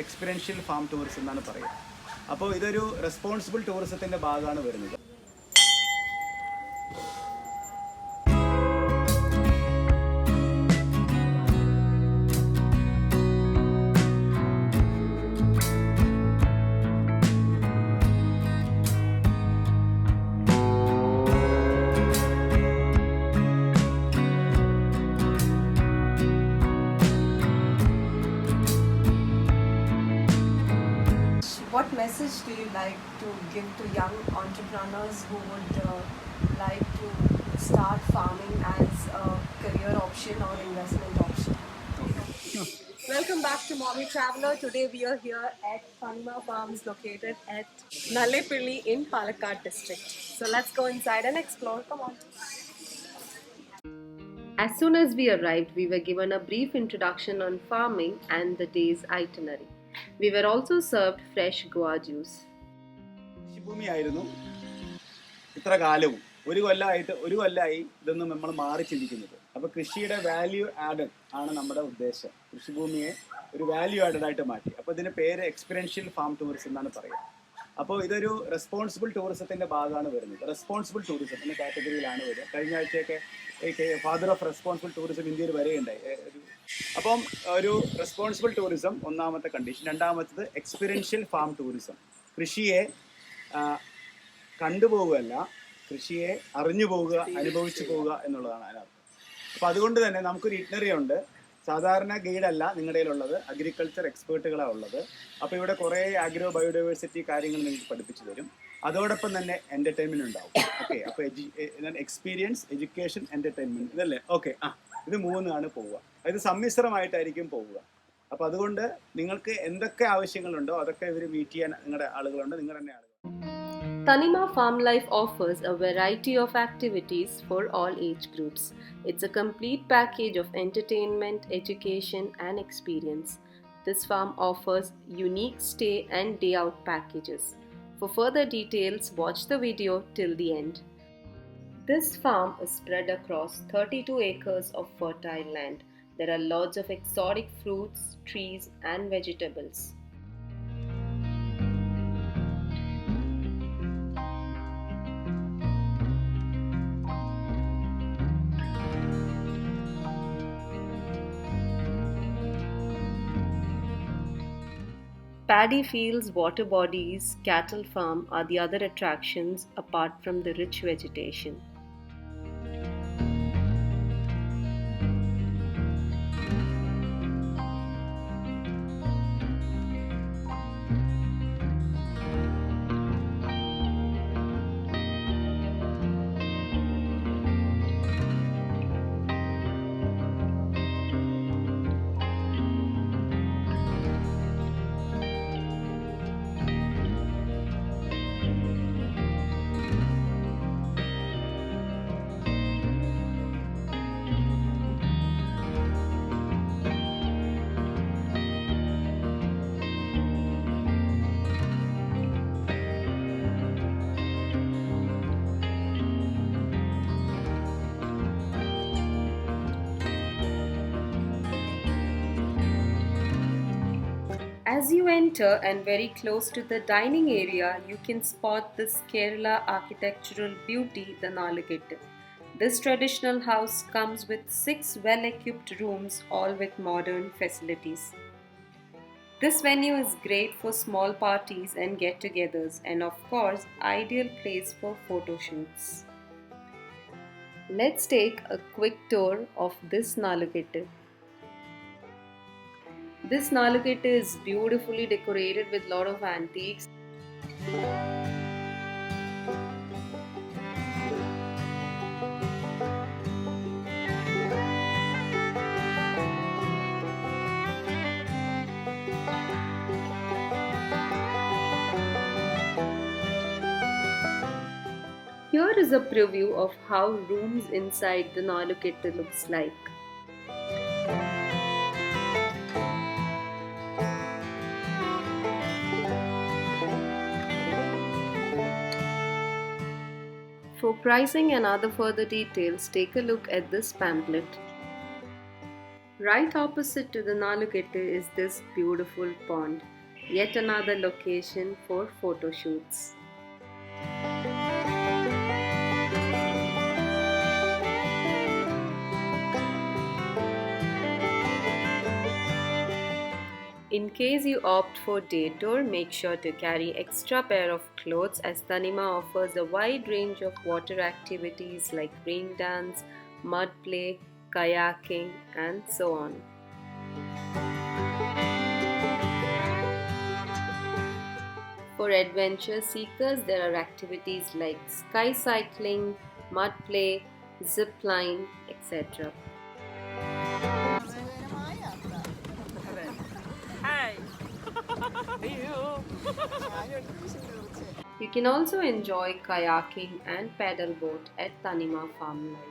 Experiential farm tourism എന്നാണ് പറയുക. അപ്പോൾ ഇതൊരു റെസ്പോൺസിബിൾ ടൂറിസത്തിൻ്റെ ഭാഗമാണ് വരുന്നത്. What message do you like to give to young entrepreneurs who would like to start farming as a career option or investment option? Welcome back to Mommy Traveler. Today we are here at Thanima Farms located at Nallepilly in Palakkad district. So let's go inside and explore. Come on. As soon as we arrived, we were given a brief introduction on farming and the day's itinerary. We were also served fresh guava juice. കൃഷിഭൂമിയായിരുന്നു ഇത്ര കാലവും. ഒരു കൊല്ലമായി ഇതൊന്നും നമ്മൾ മാറി ചിന്തിക്കുന്നത്. അപ്പോൾ കൃഷിയുടെ വാല്യൂ ആഡഡ് ആണ് നമ്മുടെ ഉദ്ദേശം. കൃഷിഭൂമിയെ ഒരു വാല്യൂ ആഡഡ് ആയിട്ട് മാറ്റി. അപ്പോൾ ഇതിൻ്റെ പേര് എക്സ്പീരിയൻഷ്യൽ ഫാം ടൂറിസം എന്നാണ് പറയുക. അപ്പോൾ ഇതൊരു റെസ്പോൺസിബിൾ ടൂറിസത്തിൻ്റെ ഭാഗമാണ് വരുന്നത്. റെസ്പോൺസിബിൾ ടൂറിസത്തിൻ്റെ കാറ്റഗറിയിലാണ് വരിക. കഴിഞ്ഞ ആഴ്ചയൊക്കെ ഫാദർ ഓഫ് റെസ്പോൺസിബിൾ ടൂറിസം ഇന്ത്യയിൽ വരെയുണ്ടായി. അപ്പം ഒരു റെസ്പോൺസിബിൾ ടൂറിസം ഒന്നാമത്തെ കണ്ടീഷൻ. രണ്ടാമത്തത് എക്സ്പീരിയൻഷ്യൽ ഫാം ടൂറിസം. കൃഷിയെ കണ്ടുപോവുകയല്ല, കൃഷിയെ അറിഞ്ഞു പോവുക, അനുഭവിച്ചു പോവുക എന്നുള്ളതാണ് അതിനർത്ഥം. അപ്പോൾ അതുകൊണ്ട് തന്നെ നമുക്കൊരു ഇറ്റിനറി ഉണ്ട്. സാധാരണ ഗൈഡല്ല നിങ്ങളുടെ കയ്യിലുള്ളത്, അഗ്രികൾച്ചർ എക്സ്പേർട്ടുകളാണ് ഉള്ളത്. അപ്പോൾ ഇവിടെ കുറേ ആഗ്രോ ബയോഡൈവേഴ്സിറ്റി കാര്യങ്ങൾ നിങ്ങൾക്ക് പഠിപ്പിച്ചു തരും. അതോടൊപ്പം തന്നെ എൻ്റർടൈൻമെൻറ്റ് ഉണ്ടാവും. ഓക്കെ, അപ്പോൾ എക്സ്പീരിയൻസ്, എഡ്യൂക്കേഷൻ, എൻ്റർടൈൻമെൻറ്റ് ഇതല്ലേ? ഓക്കെ, ഇത് മൂന്നാണ് പോവുക. ഇത് സമ്മിശ്രമായിട്ടായിരിക്കും പോവുക. അപ്പോൾ അതുകൊണ്ട് നിങ്ങൾക്ക് എന്തൊക്കെ ആവശ്യങ്ങളുണ്ടോ അതൊക്കെ ഇവർ മീറ്റ് ചെയ്യാൻ നിങ്ങളുടെ ആളുകളുണ്ട്, നിങ്ങൾ തന്നെ ആളുകൾ. Thanima Farm Life offers a variety of activities for all age groups. It's a complete package of entertainment, education, and experience. This farm offers unique stay and day out packages. For further details, watch the video till the end. This farm is spread across 32 acres of fertile land. There are lots of exotic fruits, trees, and vegetables. Paddy fields, water bodies, cattle farm are the other attractions apart from the rich vegetation. As you enter and very close to the dining area, you can spot this Kerala architectural beauty, the Nallepilly. This traditional house comes with 6 well-equipped rooms, all with modern facilities. This venue is great for small parties and get-togethers, and of course, ideal place for photo shoots. Let's take a quick tour of this Nallepilly. This Nallepilly is beautifully decorated with lot of antiques. Here is a preview of how rooms inside the Nallepilly looks like. For pricing and other further details, take a look at this pamphlet. Right opposite to the Nallepilly is this beautiful pond, yet another location for photo shoots. In case you opt for day tour, make sure to carry extra pair of clothes as Thanima offers a wide range of water activities like rain dance, mud play, kayaking and so on. For adventure seekers, there are activities like sky cycling, mud play, zip line, etc. You can also enjoy kayaking and paddle boat at Thanima Farm Life.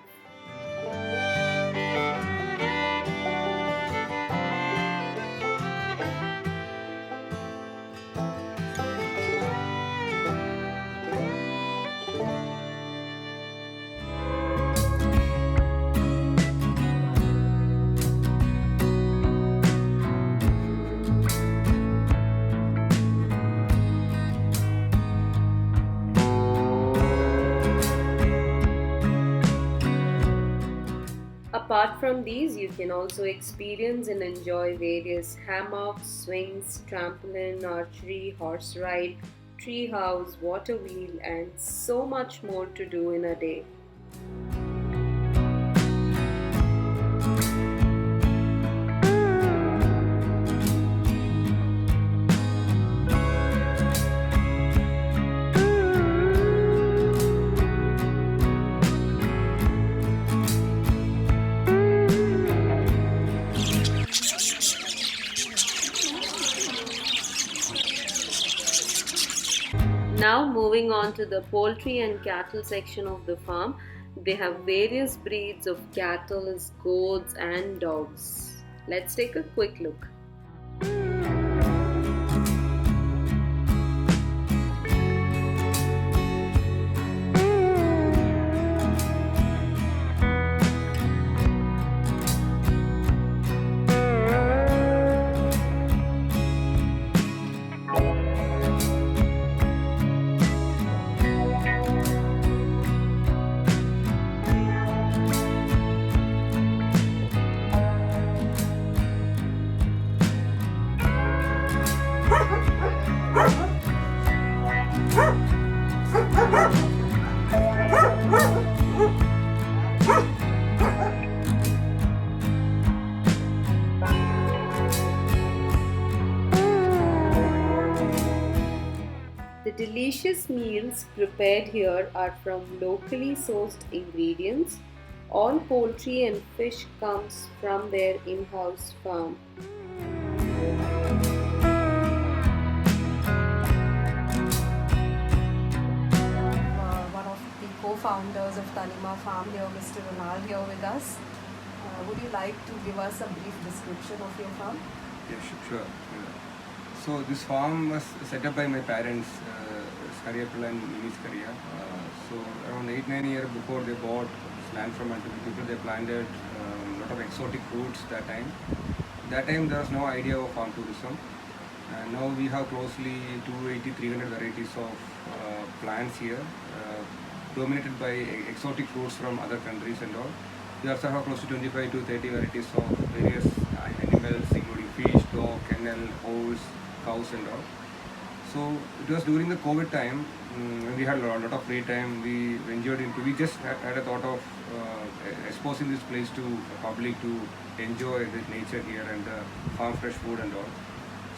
Apart from these, you can also experience and enjoy various hammocks, swings, trampoline, archery, horse ride, tree house, water wheel, and so much more to do in a day. Now moving on to the poultry and cattle section of the farm, they have various breeds of cattle, goats and dogs. Let's take a quick look. The delicious meals prepared here are from locally sourced ingredients. All poultry and fish comes from their in-house farm. One of the co-founders of Thanima Farm here, Mr. Ronald here with us. Would you like to give us a brief description of your farm? Yeah, sure. Yeah. So this farm was set up by my parents, Skariapilla and Minis Skaria. So around 8-9 years before they bought this land from multiple people, they planted a lot of exotic fruits that time. That time there was no idea of farm tourism. And now we have closely 280-300 varieties of plants here, dominated by exotic fruits from other countries and all. We also have close to 25 to 30 varieties of various animals, including fish, dog, kennel, horse, cows and all. So it was during the COVID time, when we had a lot of free time, we just had a thought of exposing this place to the public to enjoy the nature here and the farm fresh food and all.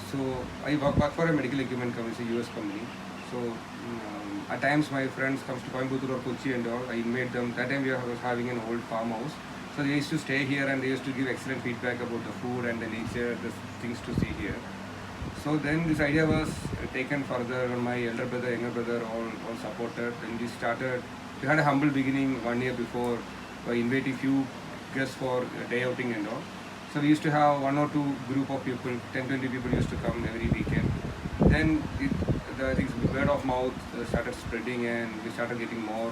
So I work for a medical equipment company, it's a US company. So at times my friends comes to Coimbatore or Kochi and all, I invite them. That time we was having an old farmhouse. So they used to stay here and they used to give excellent feedback about the food and the nature, the things to see here. So then this idea was taken further, and my elder brother, younger brother all supported. Then we had a humble beginning 1 year before by inviting few guests for day outing and all. So we used to have 1 or 2 group of people, 10-20 people used to come every weekend. Then the word of mouth started spreading and we started getting more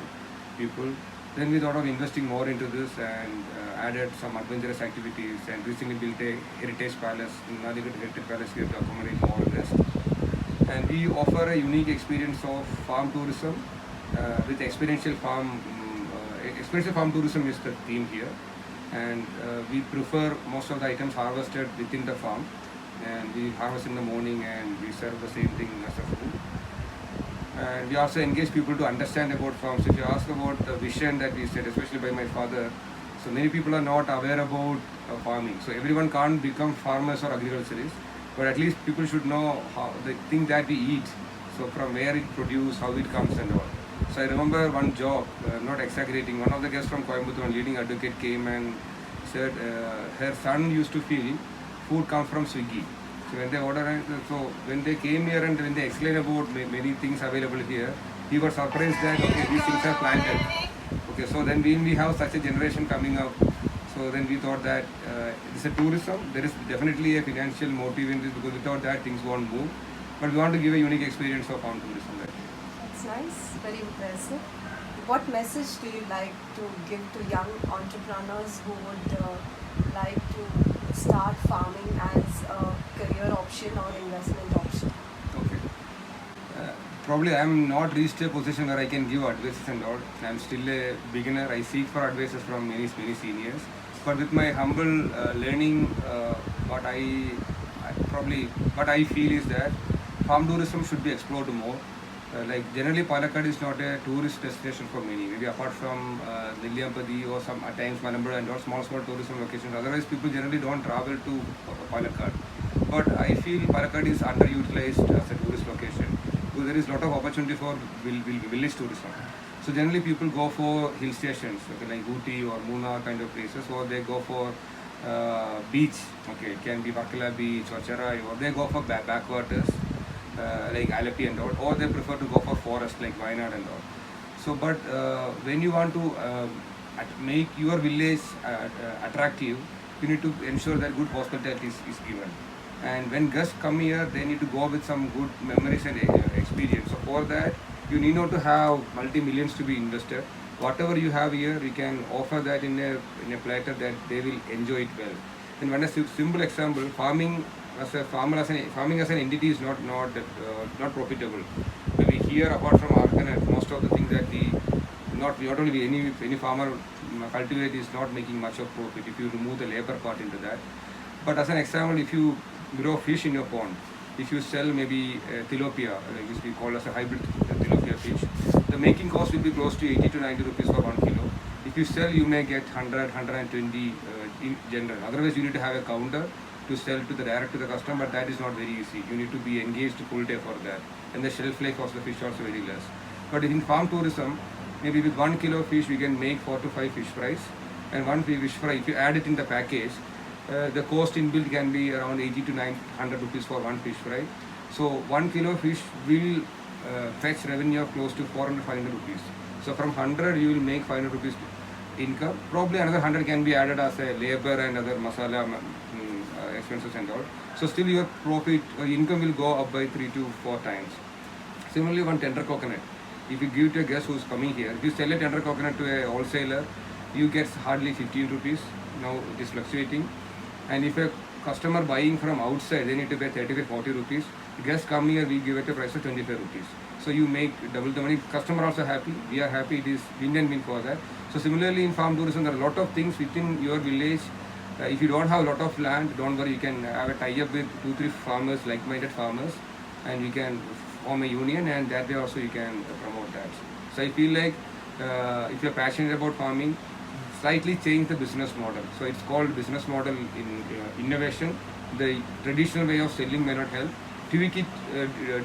people. Then we thought of investing more into this and added some adventurous activities and recently built a heritage palace in Nallepilly Heritage Palace here to accommodate more of this. And we offer a unique experience of farm tourism with experiential farm tourism is the theme here. And we prefer most of the items harvested within the farm, and we harvest in the morning and we serve the same thing as a food. And we also engage people to understand about farms. If you ask about the vision that we said, especially by my father, so many people are not aware about farming. So everyone can't become farmers or agriculturists, but at least people should know how the thing that we eat. So from where it produced, how it comes and all. So I remember one job, not exaggerating, one of the guests from Coimbatore, a leading advocate, came and said her son used to feel food comes from Swiggy. So when they order, so when they came here and when they explained about many things available here, he was surprised that okay, these things are planted. Okay, so then when we have such a generation coming up, so then we thought that it's a tourism. There is definitely a financial motive in this because without that things won't move. But we want to give a unique experience of farm tourism. That's nice, very impressive. What message do you like to give to young entrepreneurs who would like to start farming as a career option or investment option? Okay. Probably I am not reached a position where I can give advice and all. I am still a beginner. I seek for advices from many seniors. But with my humble learning, what I feel is that farm tourism should be explored more. Like generally Palakkad is not a tourist destination for many, maybe apart from Nallepilly or some at times Malampur and all small tourism locations. Otherwise people generally don't travel to Palakkad. But I feel Palakkad is underutilized as a tourist location. So there is a lot of opportunity for village tourism. So generally people go for hill stations, okay, like Ooty or Munnar kind of places, or they go for beach, okay, it can be Varkala beach or Cherai, or they go for backwaters. Like Nallepilly and all, or they prefer to go for forest like Wayanad and all. So, but when you want to make your village attractive, you need to ensure that good hospitality is given. And when guests come here, they need to go with some good memories and experience. So for that, you need not to have multi-millions to be invested. Whatever you have here, we can offer that in a platter that they will enjoy it well. And one simple example, farming as an entity is not profitable. Maybe here, apart from organic, most of the things that not only any farmer cultivate is not making much of profit if you remove the labor part into that. But as an example, if you grow fish in your pond, if you sell maybe tilapia, like this we call as a hybrid tilapia fish, the making cost will be close to 80 to 90 rupees for 1 kilo. If you sell, you may get 100, 120 in general. Otherwise, you need to have a counter to sell to the direct to the customer, but that is not very easy. You need to be engaged full day for that, and the shelf life of the fish also very less. But in farm tourism, maybe with 1 kilo fish we can make 4 to 5 fish fries, and one fish fry, if you add it in the package, the cost inbuilt can be around 80 to 900 rupees for one fish fry. So 1 kilo fish will fetch revenue of close to 400 500 rupees. So from 100 you will make 500 rupees income. Probably another 100 can be added as a labor and other masala expenses and all. So still your profit or income will go up by 3 to 4 times. Similarly, one tender coconut. If you give to a guest who is coming here, if you sell a tender coconut to a wholesaler, you get hardly 15 rupees. Now it is fluctuating. And if a customer buying from outside, they need to pay 35 40 rupees. Guests come here, we give it a price of 25 rupees. So you make double the money. Customer also happy. We are happy. It is win and win for that. So similarly in farm tourism, there are a lot of things within your village. If you don't have a lot of land, don't worry. You can have a tie-up with 2-3 farmers, like-minded farmers, and you can form a union, and that way also you can promote that. So I feel like if you're passionate about farming, slightly change the business model. So it's called business model in innovation. The traditional way of selling may not help. Tweak it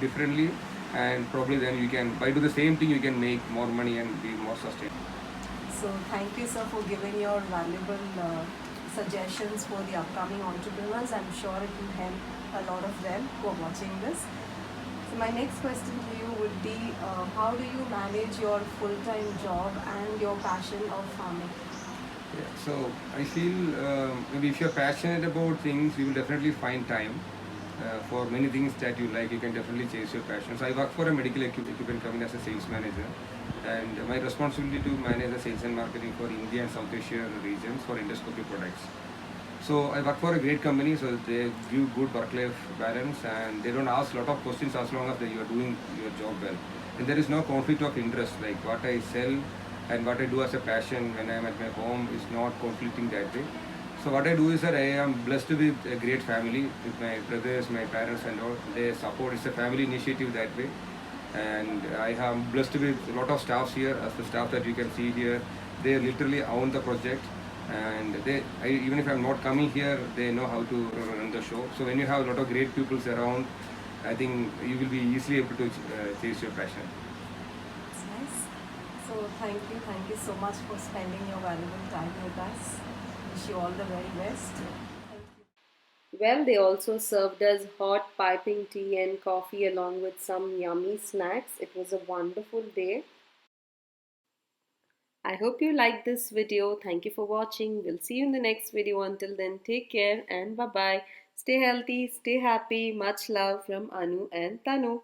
differently, and probably then you can, by do the same thing, you can make more money and be more sustainable. So thank you, sir, for giving your valuable suggestions for the upcoming entrepreneurs. I'm sure it will help a lot of them who are watching this. So my next question to you would be, how do you manage your full-time job and your passion of farming? Yeah, so I feel maybe if you're passionate about things, you will definitely find time for many things that you like. You can definitely chase your passion. So I work for a medical equipment company as a sales manager. and my responsibility to manage the sales and marketing for India and South Asia regions for endoscopy products. So I work for a great company, so they give good work-life balance and they don't ask a lot of questions as long as you are doing your job well. And there is no conflict of interest, like what I sell and what I do as a passion when I am at my home is not conflicting that way. So what I do is that I am blessed with a great family, with my brothers, my parents and all. They support, it's a family initiative that way. And I am blessed with a lot of staffs here, as the staff that you can see here. They literally own the project, and even if I'm not coming here, they know how to run the show. So when you have a lot of great people around, I think you will be easily able to chase your passion. It's nice. So thank you so much for spending your valuable time with us. Wish you all the very best. Thank you. Well, they also served us hot piping tea and coffee along with some yummy snacks. It was a wonderful day. I hope you liked this video. Thank you for watching. We'll see you in the next video. Until then, take care and bye bye. Stay healthy, stay happy. Much love from Anu and Tanu.